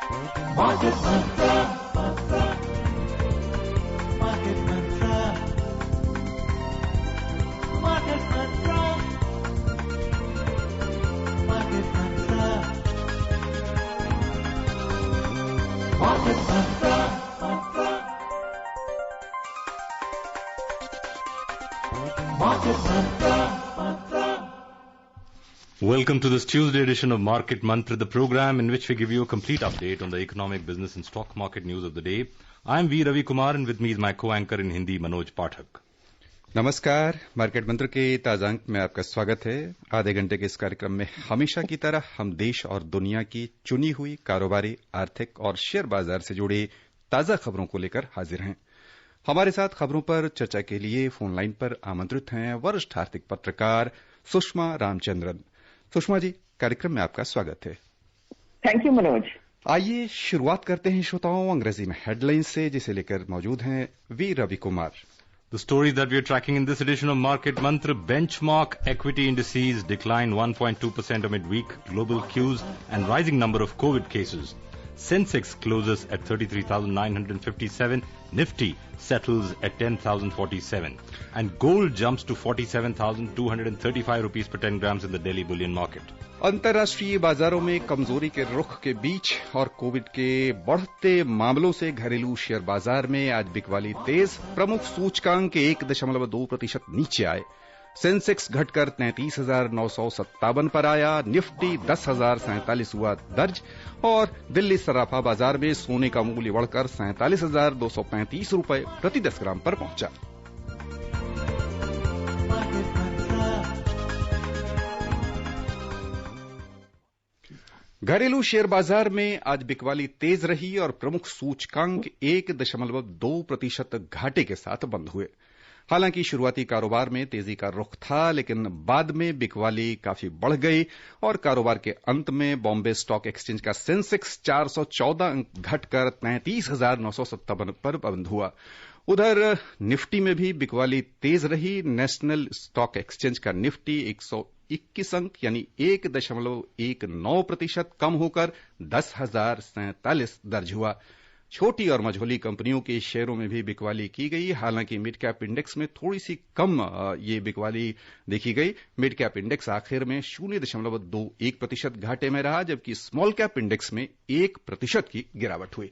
Market Mantra. Market Mantra. Market Mantra. Market Mantra. Market Mantra. Market Mantra. Welcome to this Tuesday edition of Market Mantra, the program in which we give you a complete update on the economic, business and stock market news of the day. I am V. Ravi Kumar and with me is my co-anchor in Hindi, Manoj Pathak. नमस्कार। Market मंत्र के ताजा अंक में आपका स्वागत है। आधे घंटे के इस कार्यक्रम में हमेशा की तरह हम देश और दुनिया की चुनी हुई कारोबारी, आर्थिक और शेयर बाजार से जुड़े ताजा खबरों को लेकर हाजिर हैं। हमारे साथ खबरों पर चर्चा के लिए फोन लाइन पर आमंत्रित हैं वरिष्ठ आर्थिक पत्रकार सुषमा रामचंद्रन। सुषमा जी, कार्यक्रम में आपका स्वागत है। Thank you Manoj. आइए शुरुआत करते हैं श्रोताओं अंग्रेजी में हेडलाइंस से, जिसे लेकर मौजूद हैं V Ravi Kumar. The stories that we are tracking in this edition of Market Mantra: benchmark equity indices declined 1.2% amid weak global cues and rising number of COVID cases. Sensex closes at 33,957, Nifty settles at 10,047, and gold jumps to 47,235 rupees per 10 grams in the Delhi bullion market. अंतर्राष्ट्रीय बाजारों में कमजोरी के रुख के बीच और Covid के बढ़ते मामलों से घरेलू शेयर बाजार में आज बिकवाली तेज। प्रमुख सूचकांक 1.2% नीचे आए। सेंसेक्स घटकर 33,957 पर आया। निफ्टी 10,047 हुआ दर्ज और दिल्ली सराफा बाजार में सोने का मूल्य बढ़कर 47,235 रुपए प्रति 10 ग्राम पर पहुंचा। घरेलू शेयर बाजार में आज बिकवाली तेज रही और प्रमुख सूचकांक 1.2% घाटे के साथ बंद हुए। हालांकि शुरुआती कारोबार में तेजी का रुख था, लेकिन बाद में बिकवाली काफी बढ़ गई और कारोबार के अंत में बॉम्बे स्टॉक एक्सचेंज का सेंसेक्स 414 अंक घटकर 33,957 पर बंद हुआ। उधर निफ्टी में भी बिकवाली तेज रही। नेशनल स्टॉक एक्सचेंज का निफ्टी 121 अंक यानी 1.19% कम होकर 10,047 दर्ज हुआ। छोटी और मझोली कंपनियों के शेयरों में भी बिकवाली की गई। हालांकि मिड कैप इंडेक्स में थोड़ी सी कम ये बिकवाली देखी गई। मिड कैप इंडेक्स आखिर में 0.21% घाटे में रहा, जबकि स्मॉल कैप इंडेक्स में 1% की गिरावट हुई।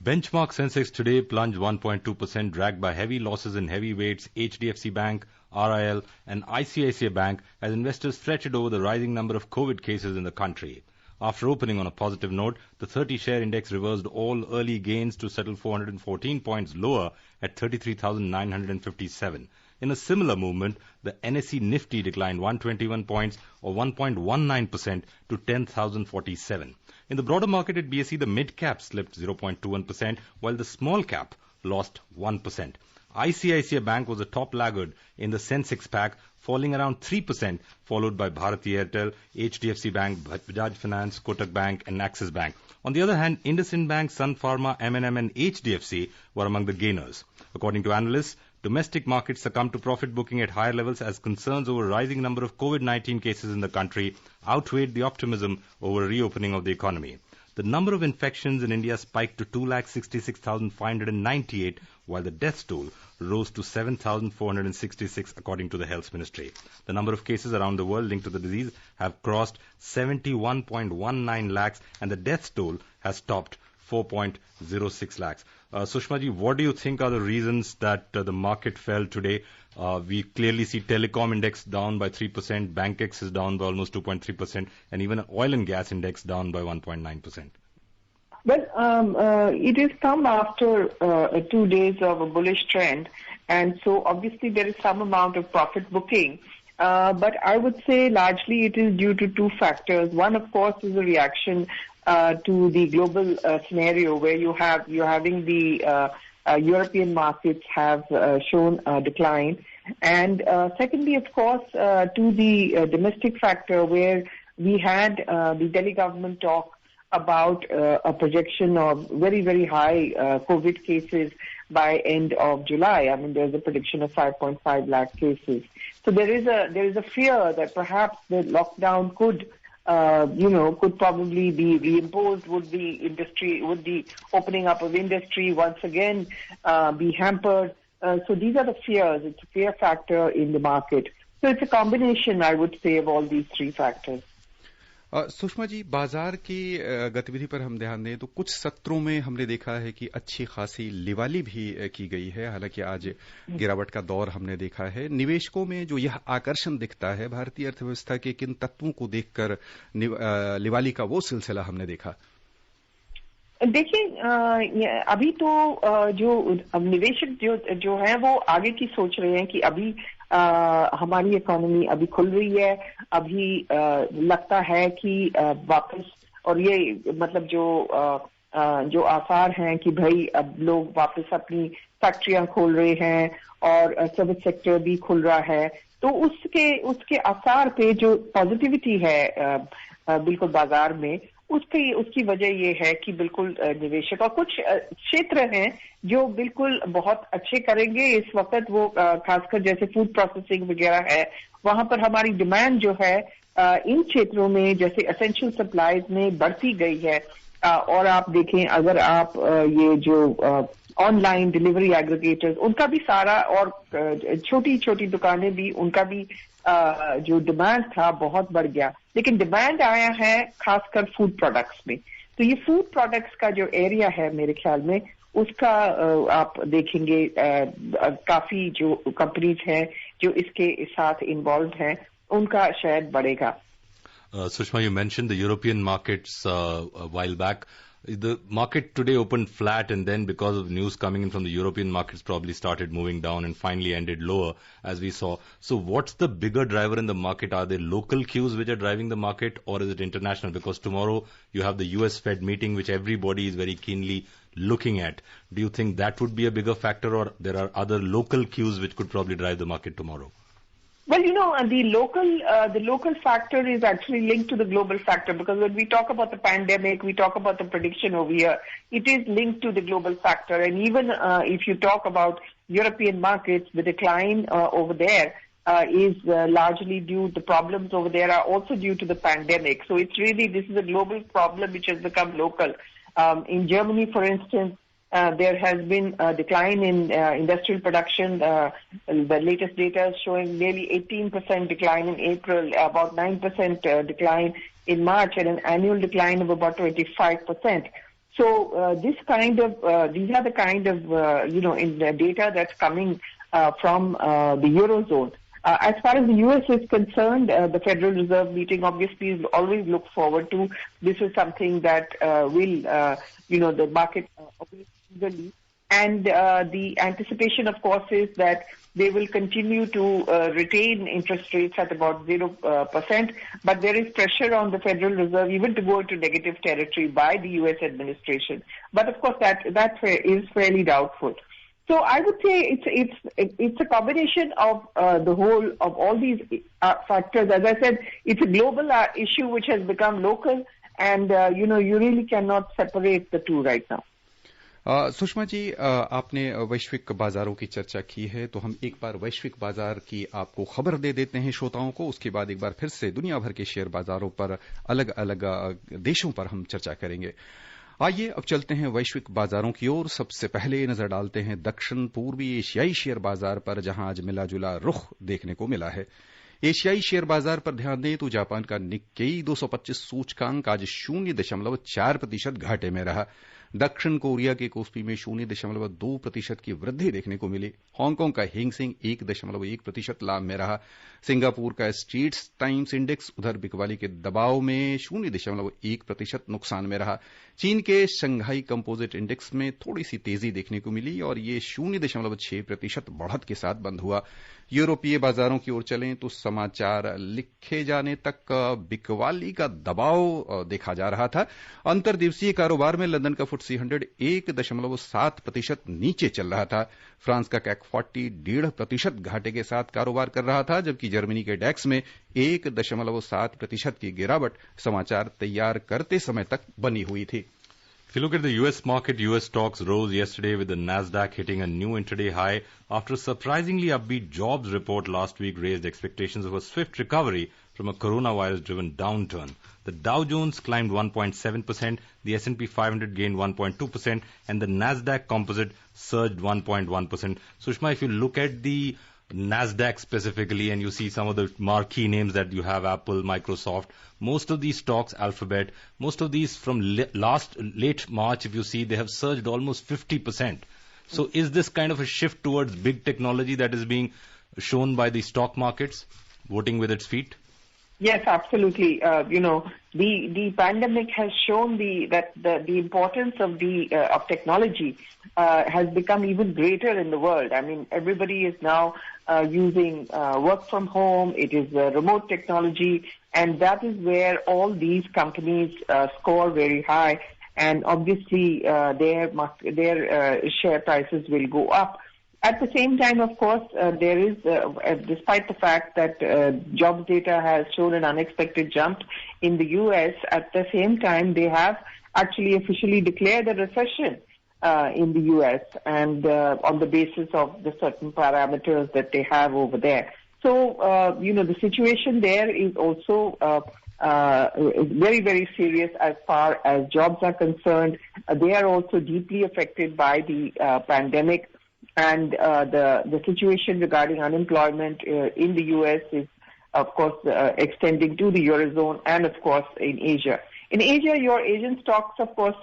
Benchmark Sensex today plunged 1.2%, dragged by heavy losses in heavyweights HDFC Bank, RIL and ICICI Bank as investors fretted over the rising number of COVID cases in the country. After opening on a positive note, the 30-share index reversed all early gains to settle 414 points lower at 33,957. In a similar movement, the NSE Nifty declined 121 points or 1.19% to 10,047. In the broader market at BSE, the mid-cap slipped 0.21%, while the small cap lost 1%. ICICI Bank was a top laggard in the Sensex pack, falling around 3%, followed by Bharti Airtel, HDFC Bank, Bajaj Finance, Kotak Bank and Axis Bank. On the other hand, IndusInd Bank, Sun Pharma, M&M and HDFC were among the gainers. According to analysts, domestic markets succumbed to profit booking at higher levels as concerns over rising number of COVID-19 cases in the country outweighed the optimism over reopening of the economy. The number of infections in India spiked to 2,66,598, while the death toll rose to 7,466 according to the Health Ministry. The number of cases around the world linked to the disease have crossed 71.19 lakhs and the death toll has topped 4.06 lakhs. Sushma ji, what do you think are the reasons that the market fell today? We clearly see telecom index down by 3%, Bankex is down by almost 2.3%, and even oil and gas index down by 1.9%. Well, it has come after 2 days of a bullish trend, and so obviously there is some amount of profit booking. But I would say largely it is due to two factors. One, of course, is a reaction to the global scenario where you're having the European markets have shown a decline. And secondly, of course, to the domestic factor where we had the Delhi government talk about a projection of very, very high COVID cases by end of July. I mean, there's a prediction of 5.5 lakh cases. So there is a fear that perhaps the lockdown could could probably be reimposed, would the opening up of industry once again be hampered. So these are the fears. It's a fear factor in the market. So it's a combination, I would say, of all these three factors. Sushma ji, बाजार की गतिविधि पर हम ध्यान दें तो कुछ सत्रों में हमने देखा है कि अच्छी खासी लिवाली भी की गई है। हालांकि आज गिरावट का दौर हमने देखा है। निवेशकों में जो यह आकर्षण दिखता है, भारतीय अर्थव्यवस्था के किन तत्वों को देखकर लिवाली का वो सिलसिला हमने देखा? देखिए, अभी तो जो निवेशक जो है वो आगे की सोच रहे हैं कि अभी हमारी इकोनॉमी अभी खुल रही है, अभी लगता है कि वापस, और ये मतलब जो आसार हैं कि भाई अब लोग वापस अपनी फैक्ट्रियां खोल रहे हैं और सर्विस सेक्टर भी खुल रहा है, तो उसके आसार पे जो पॉजिटिविटी है बिल्कुल बाजार में, उसकी वजह ये है कि बिल्कुल निवेशक, और कुछ क्षेत्र हैं जो बिल्कुल बहुत अच्छे करेंगे इस वक्त, वो खासकर जैसे फूड प्रोसेसिंग वगैरह है, वहां पर हमारी डिमांड जो है इन क्षेत्रों में जैसे एसेंशियल सप्लाईज में बढ़ती गई है। और आप देखें, अगर आप ये जो ऑनलाइन डिलीवरी एग्रीगेटर्स, उनका भी सारा, और छोटी छोटी दुकानें भी, उनका भी जो डिमांड था बहुत बढ़ गया, लेकिन डिमांड आया है खासकर फूड प्रोडक्ट्स में। तो ये फूड प्रोडक्ट्स का जो एरिया है मेरे ख्याल में, उसका आप देखेंगे काफी जो कंपनीज हैं जो इसके साथ इन्वॉल्व हैं, उनका शायद बढ़ेगा। Sushma, you mentioned the European markets a while back. The market today opened flat, and then because of news coming in from the European markets probably started moving down and finally ended lower, as we saw. So what's the bigger driver in the market? Are there local cues which are driving the market, or is it international? Because tomorrow you have the US Fed meeting, which everybody is very keenly looking at. Do you think that would be a bigger factor, or there are other local cues which could probably drive the market tomorrow? Well, the local factor is actually linked to the global factor, because when we talk about the pandemic, we talk about the prediction over here, it is linked to the global factor. And even if you talk about European markets, the decline over there is largely due, the problems over there are also due to the pandemic. So it's really, this is a global problem which has become local. In Germany, for instance, there has been a decline in industrial production. The latest data is showing nearly 18% decline in April, about 9% decline in March, and an annual decline of about 25%. So these are the kind of in the data that's coming from the Eurozone. As far as the US is concerned, the Federal Reserve meeting obviously is always look forward to. This is something that will, the market and the anticipation, of course, is that they will continue to retain interest rates at about 0%, but there is pressure on the Federal Reserve even to go into negative territory by the US administration. But of course, that is fairly doubtful. So I would say it's a combination of the whole of all these factors. As I said, it's a global issue which has become local, and you really cannot separate the two right now. Sushma ji, आपने वैश्विक बाजारों की चर्चा की है, तो हम एक बार वैश्विक बाजार की आपको खबर दे देते हैं श्रोताओं को। उसके बाद एक बार फिर से दुनिया भर के शेयर बाजारों पर, अलग अलग देशों पर हम चर्चा करेंगे। आइए अब चलते हैं वैश्विक बाजारों की ओर। सबसे पहले नजर डालते हैं दक्षिण पूर्वी एशियाई शेयर बाजार पर, जहां आज मिला जुला रुख देखने को मिला है। एशियाई शेयर बाजार पर ध्यान दें तो जापान का निक्केई 225 सूचकांक आज 0.4% घाटे में रहा। दक्षिण कोरिया के कोस्पी में 0.2% की वृद्धि देखने को मिली। हांगकांग का हैंगसेंग 1.1% लाभ में रहा। सिंगापुर का स्ट्रेट्स टाइम्स इंडेक्स उधर बिकवाली के दबाव में 0.1% नुकसान में रहा। चीन के शंघाई कंपोजिट इंडेक्स में थोड़ी सी तेजी देखने को मिली और ये 0.6% बढ़त के साथ बंद हुआ। यूरोपीय बाजारों की ओर चलें तो समाचार लिखे जाने तक बिकवाली का दबाव देखा जा रहा था। अंतर्दिवसीय कारोबार में लंदन का FTSE 100 1.7% नीचे चल रहा था। फ्रांस का कैक 40 1.5% घाटे के साथ कारोबार कर रहा था, जबकि जर्मनी के डैक्स में 1.7% की गिरावट समाचार तैयार करते समय तक बनी हुई थी। If you look at the US market, US stocks rose yesterday with the Nasdaq hitting a new intraday high after a surprisingly upbeat jobs report last week raised expectations of a swift recovery from a coronavirus-driven downturn. The Dow Jones climbed 1.7%, the S&P 500 gained 1.2%, and the Nasdaq Composite surged 1.1%. Sushma, if you look at the Nasdaq specifically and you see some of the marquee names that you have, Apple, Microsoft, most of these stocks, Alphabet, most of these from late March, if you see, they have surged almost 50%. So is this kind of a shift towards big technology that is being shown by the stock markets, voting with its feet? Yes, absolutely. The pandemic has shown that the importance of technology has become even greater in the world. I mean, everybody is now using work from home. It is remote technology, and that is where all these companies score very high. And obviously, their share prices will go up. At the same time, of course, there is, despite the fact that jobs data has shown an unexpected jump in the U.S., at the same time, they have actually officially declared a recession in the U.S. and on the basis of the certain parameters that they have over there. So, the situation there is also very, very serious as far as jobs are concerned. They are also deeply affected by the pandemic. And the situation regarding unemployment in the U.S. is, of course, extending to the Eurozone and, of course, in Asia. In Asia, your Asian stocks, of course,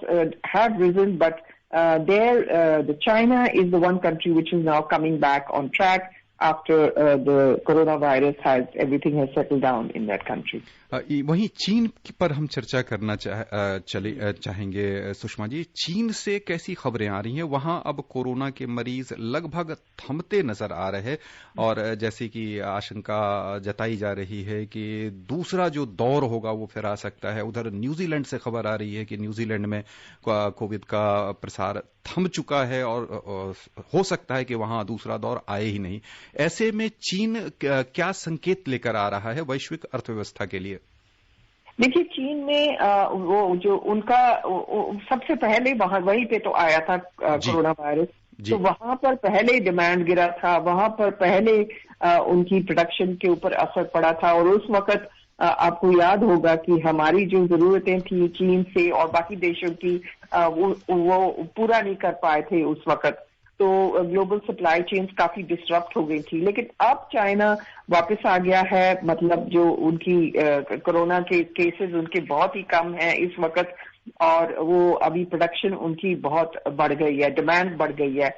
have risen, but the China is the one country which is now coming back on track after the coronavirus everything has settled down in that country. वहीं चीन पर हम चर्चा करना चाहेंगे सुषमा जी। चीन से कैसी खबरें आ रही हैं? वहां अब कोरोना के मरीज लगभग थमते नजर आ रहे हैं और जैसे कि आशंका जताई जा रही है कि दूसरा जो दौर होगा वो फिर आ सकता है। उधर न्यूजीलैंड से खबर आ रही है कि न्यूजीलैंड में कोविड का प्रसार थम चुका है और हो सकता है कि वहां दूसरा दौर आए ही नहीं। ऐसे में चीन क्या संकेत लेकर आ रहा है वैश्विक अर्थव्यवस्था के लिए? देखिए, चीन में वो जो उनका सबसे पहले वहीं पे तो आया था कोरोना वायरस, तो वहां पर पहले डिमांड गिरा था, वहां पर पहले उनकी प्रोडक्शन के ऊपर असर पड़ा था। और उस वक्त आपको याद होगा कि हमारी जो जरूरतें थी चीन से और बाकी देशों की वो पूरा नहीं कर पाए थे उस वक्त, तो ग्लोबल सप्लाई चेन्स काफी डिस्टरप्ट हो गई थी। लेकिन अब चाइना वापस आ गया है, मतलब जो उनकी कोरोना के केसेस उनके बहुत ही कम हैं इस वक्त, और वो अभी प्रोडक्शन उनकी बहुत बढ़ गई है, डिमांड बढ़ गई है।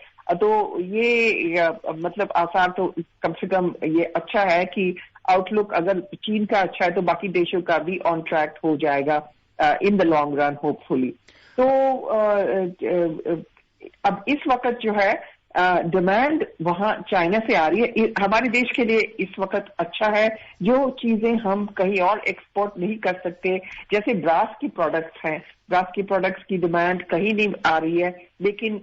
तो ये मतलब आसार तो कम से कम ये अच्छा है कि आउटलुक अगर चीन का अच्छा है तो बाकी देशों का भी ऑन ट्रैक हो जाएगा in the long run hopefully. तो अब इस वक्त जो है डिमांड वहां चाइना से आ रही है। हमारे देश के लिए इस वक्त अच्छा है, जो चीजें हम कहीं और एक्सपोर्ट नहीं कर सकते, जैसे ब्रास की प्रोडक्ट्स हैं, ब्रास की प्रोडक्ट्स की डिमांड कहीं नहीं आ रही है, लेकिन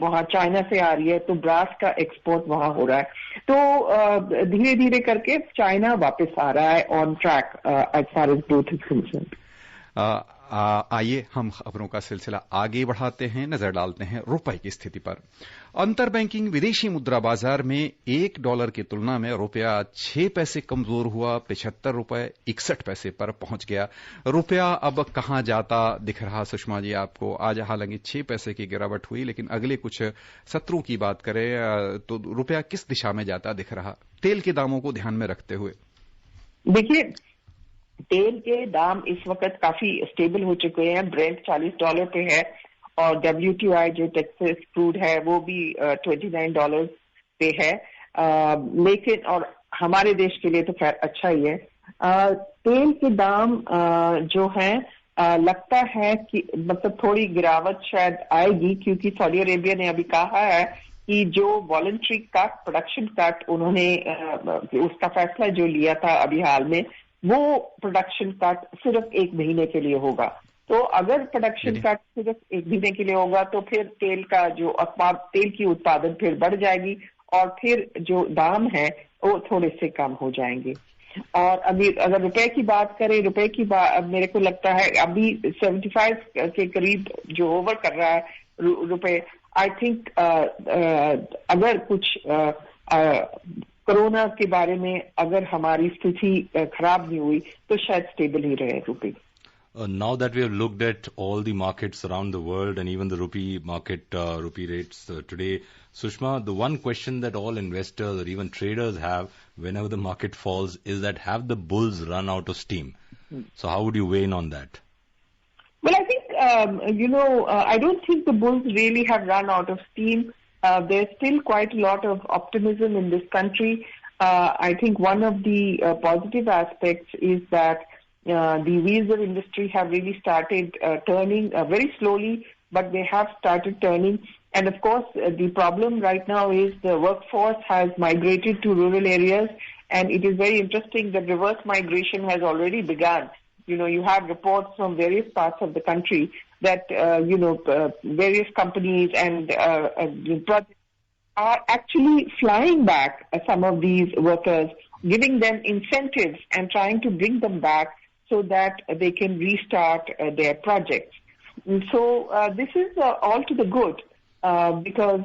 वहां चाइना से आ रही है, तो ब्रास का एक्सपोर्ट वहां हो रहा है। तो धीरे धीरे करके चाइना वापस आ रहा है on track as far as growth is concerned. आइए हम खबरों का सिलसिला आगे बढ़ाते हैं, नजर डालते हैं रुपए की स्थिति पर। अंतर बैंकिंग विदेशी मुद्रा बाजार में $1 की तुलना में रुपया 6 पैसे कमजोर हुआ, 75 रुपए 61 पैसे पर पहुंच गया। रुपया अब कहां जाता दिख रहा सुषमा जी आपको? आज हालांकि 6 पैसे की गिरावट हुई, लेकिन अगले कुछ सत्रों की बात करें तो रुपया किस दिशा में जाता दिख रहा, तेल के दामों को ध्यान में रखते हुए? देखिए, तेल के दाम इस वक्त काफी स्टेबल हो चुके हैं। ब्रेंट $40 पे है और WTI जो टेक्सास क्रूड है वो भी $29 पे है। लेकिन और हमारे देश के लिए तो खैर अच्छा ही है। तेल के दाम जो है लगता है कि मतलब थोड़ी गिरावट शायद आएगी, क्योंकि सऊदी अरेबिया ने अभी कहा है कि जो वॉलंटरी कट, प्रोडक्शन कट उन्होंने उसका फैसला जो लिया था अभी हाल में, वो प्रोडक्शन कट सिर्फ 1 महीने के लिए होगा। तो अगर प्रोडक्शन कट सिर्फ 1 महीने के लिए होगा तो फिर तेल का जो तेल की उत्पादन फिर बढ़ जाएगी और फिर जो दाम है वो थोड़े से कम हो जाएंगे। और अभी अगर रुपए की बात करें, रुपए की बात मेरे को लगता है अभी 75 के करीब जो ओवर कर रहा है रुपए। आई थिंक अगर कुछ कोरोना के बारे में अगर हमारी स्थिति खराब नहीं हुई तो शायद स्टेबल ही रहे रुपये. Now that we have looked at all the markets around the world and even the rupee market, rupee rates today, Sushma, the one question that all investors or even traders have whenever the market falls is that have the bulls run out of steam? So how would you weigh in on that? Well, I think, I don't think the bulls really have run out of steam. There's still quite a lot of optimism in this country. I think one of the positive aspects is that the wheels of industry have really started turning very slowly, but they have started turning. And of course, the problem right now is the workforce has migrated to rural areas, and it is very interesting that reverse migration has already begun. You have reports from various parts of the country that, various companies and projects are actually flying back some of these workers, giving them incentives and trying to bring them back so that they can restart their projects. And so this is all to the good because,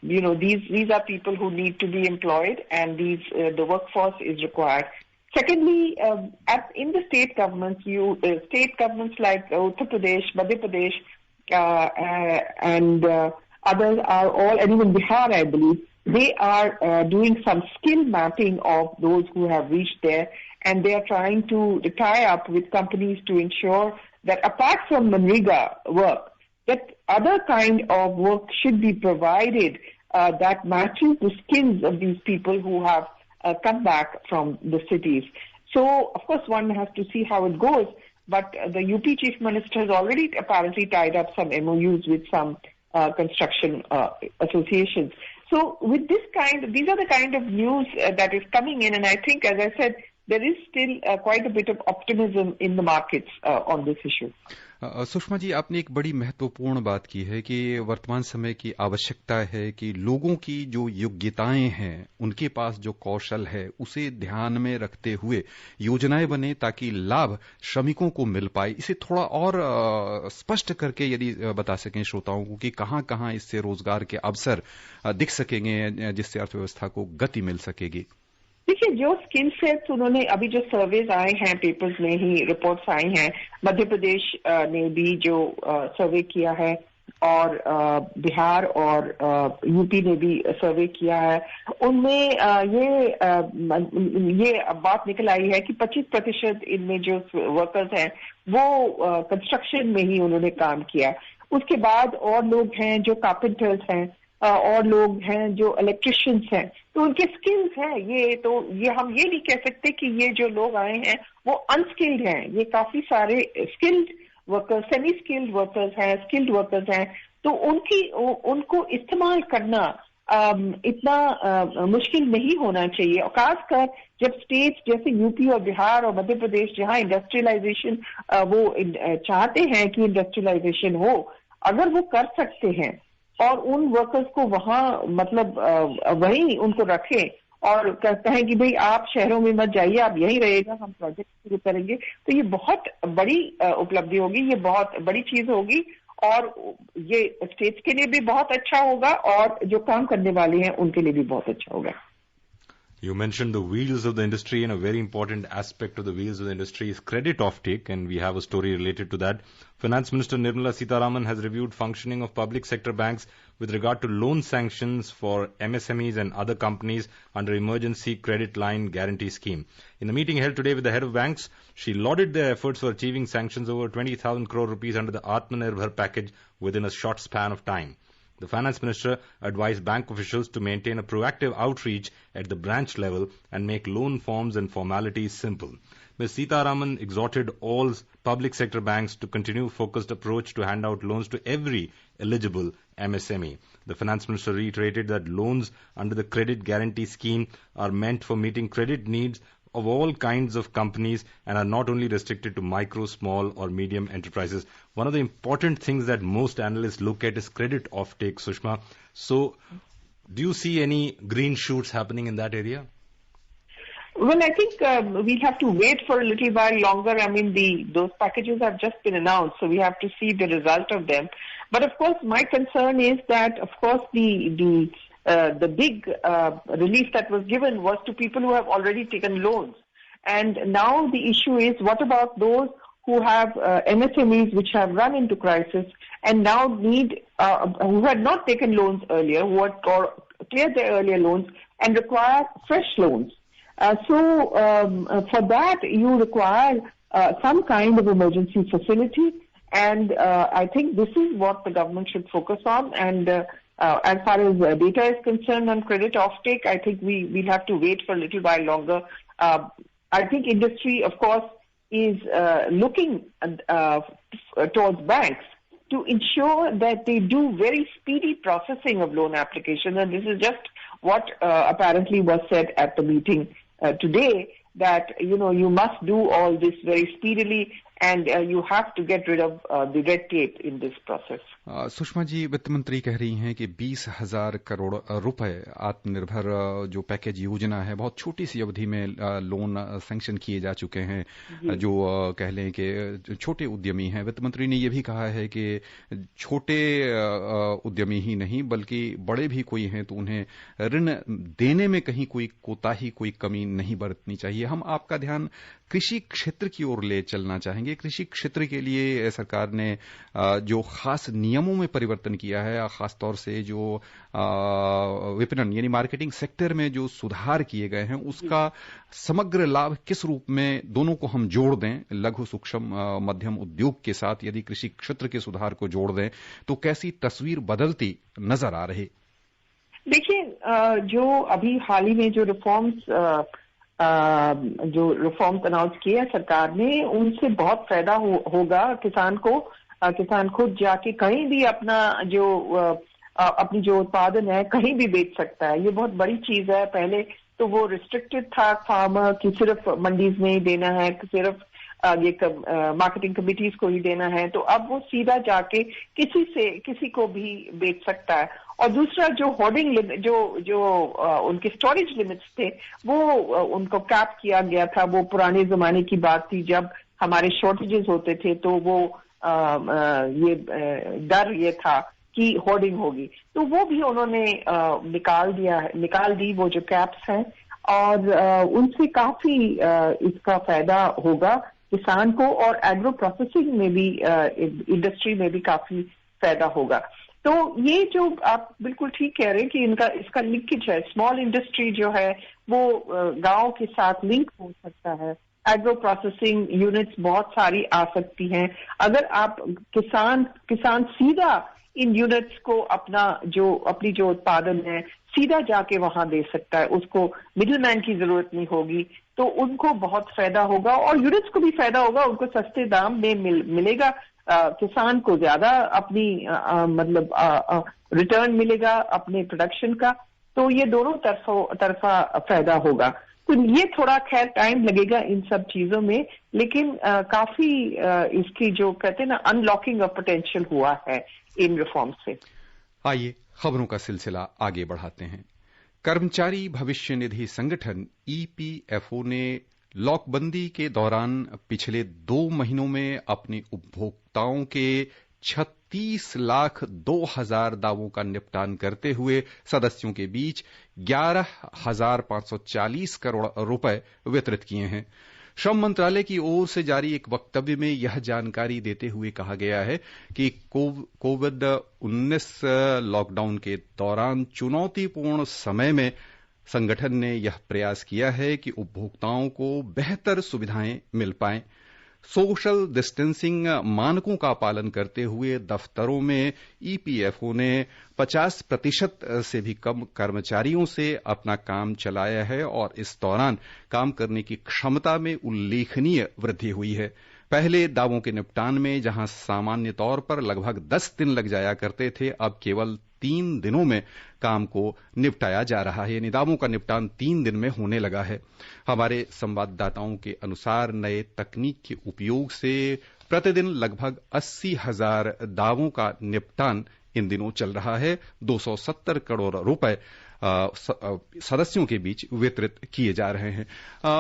these are people who need to be employed and the workforce is required. Secondly, in the state governments, state governments like Uttar Pradesh, Madhya Pradesh, and others are all, and even Bihar, I believe, they are doing some skill mapping of those who have reached there, and they are trying to tie up with companies to ensure that apart from Manrega work, that other kind of work should be provided that matches the skills of these people who have come back from the cities. So, of course, one has to see how it goes, but the UP Chief Minister has already apparently tied up some MOUs with some construction associations. So with these are the kind of news that is coming in, and I think, as I said, there is still quite a bit of optimism in the markets on this issue. Sushma ji, आपने एक बड़ी महत्वपूर्ण बात की है कि वर्तमान समय की आवश्यकता है कि लोगों की जो योग्यताएं हैं, उनके पास जो कौशल है, उसे ध्यान में रखते हुए योजनाएं बने ताकि लाभ श्रमिकों को मिल पाए. इसे थोड़ा और स्पष्ट करके यदि बता सकें श्रोताओं को कि कहां-कहां इससे रोजगार के अवसर दिख सकेंगे जिससे अर्थव्यवस्था को गति मिल सकेगी. देखिए, जो स्किल सेट्स उन्होंने अभी जो सर्वेज आए हैं, पेपर्स में ही रिपोर्ट्स आई हैं, मध्य प्रदेश ने भी जो सर्वे किया है और बिहार और यूपी ने भी सर्वे किया है, उनमें ये बात निकल आई है कि 25% इनमें जो वर्कर्स हैं वो कंस्ट्रक्शन में ही उन्होंने काम किया. उसके बाद और लोग हैं जो कारपेंटर्स हैं और लोग हैं जो इलेक्ट्रिशियंस हैं, तो उनके स्किल्स हैं. ये हम ये नहीं कह सकते कि ये जो लोग आए हैं वो अनस्किल्ड हैं. ये काफी सारे skilled workers, semi skilled workers हैं, स्किल्ड वर्कर्स हैं. तो उनको इस्तेमाल करना इतना मुश्किल नहीं होना चाहिए. और खासकर जब स्टेट्स जैसे यूपी और बिहार और मध्य प्रदेश जहां इंडस्ट्रियलाइजेशन वो चाहते हैं कि इंडस्ट्रियलाइजेशन हो, अगर वो कर सकते हैं और उन वर्कर्स को वहां वहीं उनको रखें और कहें कि भाई आप शहरों में मत जाइए, आप यहीं रहिएगा, हम प्रोजेक्ट शुरू करेंगे, तो ये बहुत बड़ी उपलब्धि होगी, ये बहुत बड़ी चीज होगी और ये स्टेट्स के लिए भी बहुत अच्छा होगा और जो काम करने वाले हैं उनके लिए भी बहुत अच्छा होगा. You mentioned the wheels of the industry, and a very important aspect of the wheels of the industry is credit offtake, and we have a story related to that. Finance Minister Nirmala Sitharaman has reviewed functioning of public sector banks with regard to loan sanctions for MSMEs and other companies under Emergency Credit Line Guarantee Scheme. In the meeting held today with the head of banks, she lauded their efforts for achieving sanctions over 20,000 crore rupees under the Atmanirbhar package within a short span of time. The finance minister advised bank officials to maintain a proactive outreach at the branch level and make loan forms and formalities simple. Ms. Sitharaman exhorted all public sector banks to continue a focused approach to hand out loans to every eligible MSME. The finance minister reiterated that loans under the credit guarantee scheme are meant for meeting credit needs of all kinds of companies and are not only restricted to micro, small or medium enterprises. One of the important things that most analysts look at is credit offtake, Sushma. So, do you see any green shoots happening in that area? Well, I think we'll have to wait for a little while longer. I mean, those packages have just been announced, so we have to see the result of them. But of course, my concern is that, of course, the the big relief that was given was to people who have already taken loans. And now the issue is, what about those who have MSMEs which have run into crisis and now need, who had not taken loans earlier, who had cleared their earlier loans and require fresh loans. So for that, you require some kind of emergency facility, and I think this is what the government should focus on. And as far as data is concerned on credit offtake, I think we'll have to wait for a little while longer. I think industry, of course, is looking towards banks to ensure that they do very speedy processing of loan applications, and this is just what apparently was said at the meeting today, that you must do all this very speedily, and you have to get rid of the red tape in this process. Sushma ji, वित्त मंत्री कह रही हैं कि 20,000 करोड़ रुपए आत्मनिर्भर जो package योजना है, बहुत छोटी सी अवधि में लोन सैंक्शन किए जा चुके हैं, जो कह लें कि छोटे उद्यमी हैं। वित्त मंत्री ने यह भी कहा है कि छोटे उद्यमी ही नहीं बल्कि बड़े भी कोई हैं तो उन्हें ऋण देने में कहीं कोई कोताही, कोई कमी नहीं बरतनी चाहिए। हम आपका ध्यान कृषि क्षेत्र की ओर ले चलना चाहेंगे। कृषि क्षेत्र के लिए सरकार ने जो खास नियमों में परिवर्तन किया है, खासतौर से जो विपणन यानी मार्केटिंग सेक्टर में जो सुधार किए गए हैं, उसका समग्र लाभ किस रूप में दोनों को हम जोड़ दें, लघु सूक्ष्म मध्यम उद्योग के साथ यदि कृषि क्षेत्र के सुधार को जोड़ दें तो कैसी तस्वीर बदलती नजर आ रही? देखिए, जो अभी हाल ही में जो रिफॉर्म्स अनाउंस किए हैं सरकार ने, उनसे बहुत फायदा होगा किसान को। किसान खुद जाके कहीं भी अपनी जो उत्पादन है कहीं भी बेच सकता है। ये बहुत बड़ी चीज है। पहले तो वो रिस्ट्रिक्टेड था फार्मर की, सिर्फ मंडीज में ही देना है, सिर्फ मार्केटिंग कमिटीज को ही देना है। तो अब वो सीधा जाके किसी को भी बेच सकता है। और दूसरा, जो होर्डिंग लिमिट, जो उनके स्टोरेज लिमिट्स थे, वो उनको कैप किया गया था। वो पुराने जमाने की बात थी, जब हमारे शॉर्टेजेस होते थे तो वो ये डर ये था कि होर्डिंग होगी, तो वो भी उन्होंने निकाल दी वो जो कैप्स हैं, और उनसे काफी इसका फायदा होगा किसान को, और एग्रो प्रोसेसिंग में भी, इंडस्ट्री में भी काफी फायदा होगा। तो ये जो आप बिल्कुल ठीक कह रहे हैं कि इसका लिंकेज है। स्मॉल इंडस्ट्री जो है वो गांव के साथ लिंक हो सकता है। एग्रो प्रोसेसिंग यूनिट्स बहुत सारी आ सकती हैं। अगर आप किसान सीधा इन यूनिट्स को अपनी जो उत्पादन है सीधा जाके वहां दे सकता है, उसको मिडिलमैन की जरूरत नहीं होगी, तो उनको बहुत फायदा होगा और यूनिट्स को भी फायदा होगा। उनको सस्ते दाम में मिलेगा, किसान को ज्यादा अपनी रिटर्न मिलेगा अपने प्रोडक्शन का। तो ये दोनों तरफा फायदा होगा। तो ये थोड़ा खैर टाइम लगेगा इन सब चीजों में, लेकिन काफी इसकी जो कहते हैं ना अनलॉकिंग ऑफ पोटेंशियल हुआ है इन रिफॉर्म से। आइए खबरों का सिलसिला आगे बढ़ाते हैं। कर्मचारी भविष्य निधि संगठन EPFO ने लॉकबंदी के दौरान पिछले 2 महीनों में अपने उपभोक्ताओं के 36,02,000 दावों का निपटान करते हुए सदस्यों के बीच 11,540 करोड़ रुपए वितरित किए हैं। श्रम मंत्रालय की ओर से जारी एक वक्तव्य में यह जानकारी देते हुए कहा गया है कि कोविड-19 लॉकडाउन के दौरान चुनौतीपूर्ण समय में संगठन ने यह प्रयास किया है कि उपभोक्ताओं को बेहतर सुविधाएं मिल पाएं। सोशल डिस्टेंसिंग मानकों का पालन करते हुए दफ्तरों में EPFO ने 50% से भी कम कर्मचारियों से अपना काम चलाया है और इस दौरान काम करने की क्षमता में उल्लेखनीय वृद्धि हुई है। पहले दावों के निपटान में जहां सामान्य तौर पर लगभग 10 दिन लग जाया करते थे, अब केवल 3 दिनों में काम को निपटाया जा रहा है। यानी दावों का निपटान 3 दिन में होने लगा है। हमारे संवाददाताओं के अनुसार नए तकनीक के उपयोग से प्रतिदिन लगभग 80,000 दावों का निपटान इन दिनों चल रहा है। 270 करोड़ रुपए सदस्यों के बीच वितरित किए जा रहे हैं।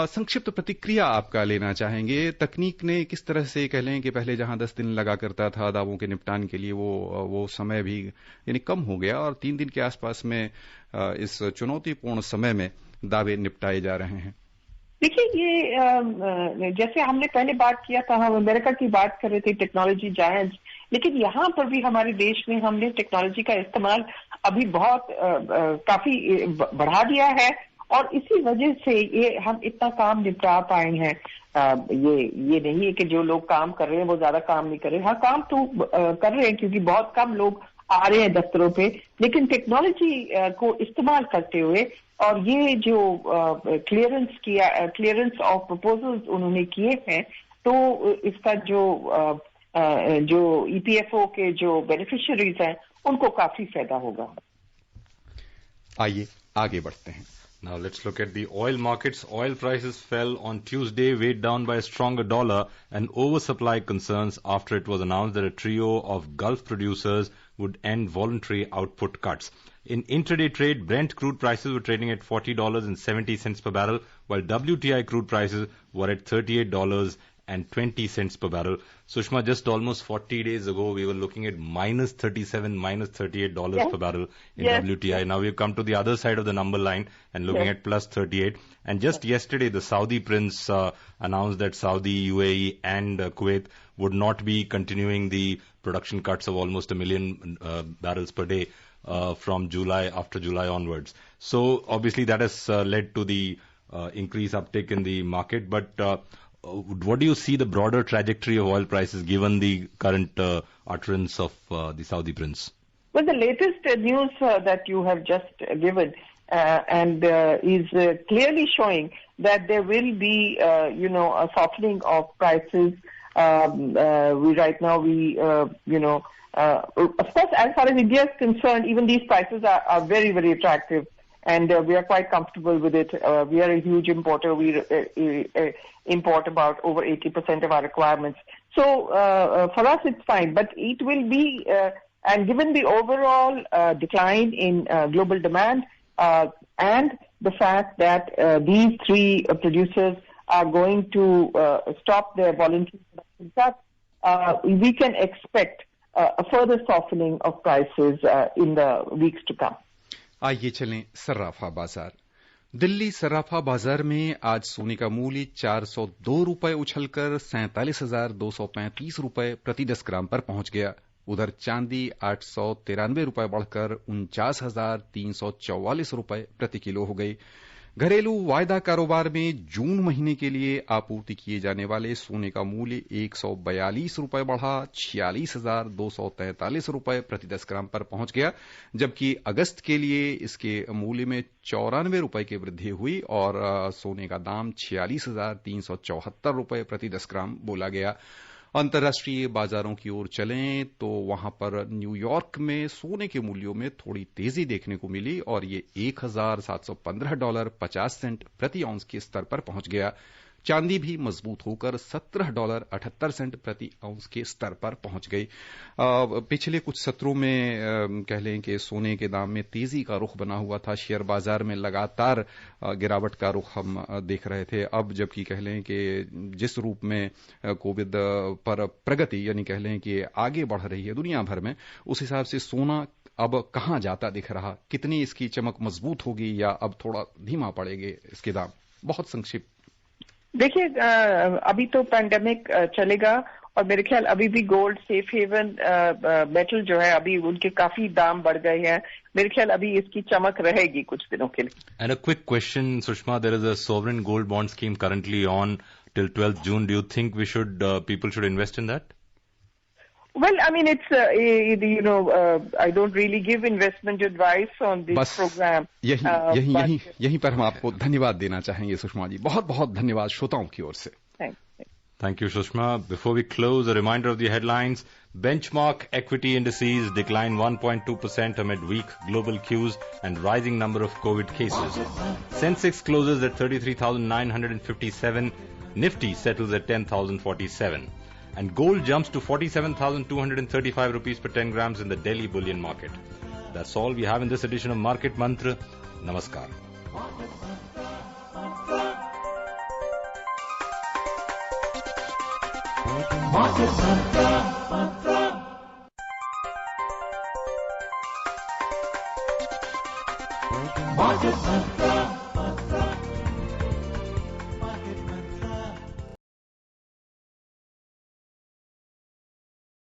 संक्षिप्त प्रतिक्रिया आपका लेना चाहेंगे। तकनीक ने किस तरह से कह लें कि पहले जहां 10 दिन लगा करता था दावों के निपटान के लिए, वो समय भी यानी कम हो गया और 3 दिन के आसपास में इस चुनौतीपूर्ण समय में दावे निपटाए जा रहे हैं। देखिए, ये जैसे हमने पहले बात किया था, हम अमेरिका की बात कर रहे थे, टेक्नोलॉजी जायंट्स, लेकिन यहाँ पर भी हमारे देश में हमने टेक्नोलॉजी का इस्तेमाल अभी बहुत काफी बढ़ा दिया है और इसी वजह से ये हम इतना काम निपटा पाए हैं। ये नहीं है कि जो लोग काम कर रहे हैं वो ज्यादा काम नहीं कर रहे। हाँ, काम तो कर रहे हैं क्योंकि बहुत कम लोग आ रहे हैं दफ्तरों पे, लेकिन टेक्नोलॉजी को इस्तेमाल करते हुए और ये जो क्लियरेंस ऑफ प्रपोजल्स उन्होंने किए हैं, तो इसका जो ईपीएफओ के जो बेनिफिशियरीज हैं उनको काफी फायदा होगा। आइए आगे बढ़ते हैं। Now let's look at the oil markets. Oil prices fell on Tuesday, weighed down by a stronger dollar and oversupply concerns after it was announced that a trio of Gulf producers would end voluntary output cuts. In intraday trade, Brent crude prices were trading at $40.70 per barrel, while WTI crude prices were at $38.20 per barrel. Sushma, just almost 40 days ago, we were looking at minus $37, minus $38 per barrel in WTI. Now we've come to the other side of the number line and looking at plus 38. And just yesterday, the Saudi prince announced that Saudi, UAE and Kuwait would not be continuing the production cuts of almost 1 million barrels per day from after July onwards. So obviously that has led to the increased uptick in the market. But what do you see the broader trajectory of oil prices given the current utterance of the Saudi prince? Well, the latest news that you have just given and is clearly showing that there will be, a softening of prices. Right now, of course, as far as India is concerned, even these prices are very, very attractive. And we are quite comfortable with it. We are a huge importer. We import about over 80% of our requirements. So for us, it's fine. But it will be, and given the overall decline in global demand and the fact that these three producers are going to stop their voluntary production cuts, we can expect a further softening of prices in the weeks to come. आइए चलें सर्राफा बाजार। दिल्ली सर्राफा बाजार में आज सोने का मूल्य 402 रुपए उछलकर 47,235 रुपए प्रति 10 ग्राम पर पहुंच गया। उधर चांदी 893 रुपए बढ़कर 49,344 रुपए प्रति किलो हो गई। घरेलू वायदा कारोबार में जून महीने के लिए आपूर्ति किए जाने वाले सोने का मूल्य 142 रुपए बढ़ा 46,243 रुपए प्रति 10 ग्राम पर पहुंच गया, जबकि अगस्त के लिए इसके मूल्य में 94 रुपए की वृद्धि हुई और सोने का दाम 46,374 रुपए प्रति 10 ग्राम बोला गया। अंतर्राष्ट्रीय बाजारों की ओर चलें तो वहां पर न्यूयॉर्क में सोने के मूल्यों में थोड़ी तेजी देखने को मिली और ये $1,715.50 प्रति औंस के स्तर पर पहुंच गया। चांदी भी मजबूत होकर $17.78 प्रति औंस के स्तर पर पहुंच गई। पिछले कुछ सत्रों में कह लें कि सोने के दाम में तेजी का रुख बना हुआ था। शेयर बाजार में लगातार गिरावट का रुख हम देख रहे थे। अब जबकि कह लें कि जिस रूप में कोविड पर प्रगति यानी कह लें कि आगे बढ़ रही है दुनिया भर में, उस हिसाब से सोना अब कहां जाता दिख रहा, कितनी इसकी चमक मजबूत होगी या अब थोड़ा धीमा पड़ेंगे इसके दाम? बहुत संक्षिप्त देखिए, अभी तो पैंडेमिक चलेगा और मेरे ख्याल अभी भी गोल्ड सेफ हेवन मेटल जो है अभी उनके काफी दाम बढ़ गए हैं। मेरे ख्याल अभी इसकी चमक रहेगी कुछ दिनों के लिए। And a quick question, Sushma, there is a sovereign gold bond scheme currently on till 12th June. Do you think we should people should invest in that? Well, I mean, it's I don't really give investment advice on this program. यहीं पर हम आपको धन्यवाद देना चाहेंगे सुषमा जी। बहुत बहुत धन्यवाद श्रोताओं की ओर से। Thank you, Sushma. Before we close, a reminder of the headlines. Benchmark equity indices declined 1.2% amid weak global cues and rising number of COVID cases. Sensex closes at 33,957. Nifty settles at 10,047. And gold jumps to 47,235 rupees per 10 grams in the Delhi bullion market. That's all we have in this edition of Market Mantra. नमस्कार। Market Mantra, Mantra. Market Mantra.